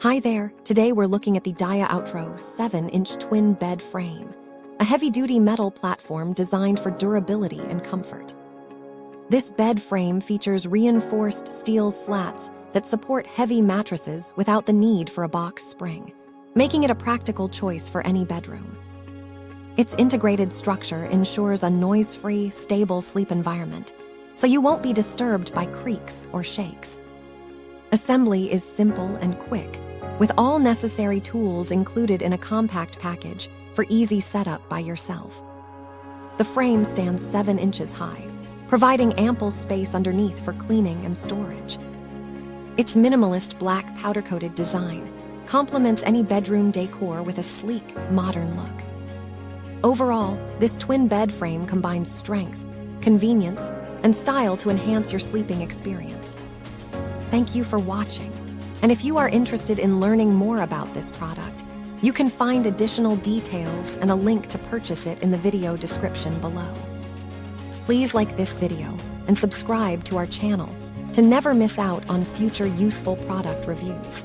Hi there, today we're looking at the Dia Outro 7-inch twin bed frame, a heavy-duty metal platform designed for durability and comfort. This bed frame features reinforced steel slats that support heavy mattresses without the need for a box spring, making it a practical choice for any bedroom. Its integrated structure ensures a noise-free, stable sleep environment, so you won't be disturbed by creaks or shakes. Assembly is simple and quick, with all necessary tools included in a compact package for easy setup by yourself. The frame stands 7 inches high, providing ample space underneath for cleaning and storage. Its minimalist black powder-coated design complements any bedroom decor with a sleek, modern look. Overall, this twin bed frame combines strength, convenience, and style to enhance your sleeping experience. Thank you for watching. And if you are interested in learning more about this product, you can find additional details and a link to purchase it in the video description below. Please like this video and subscribe to our channel to never miss out on future useful product reviews.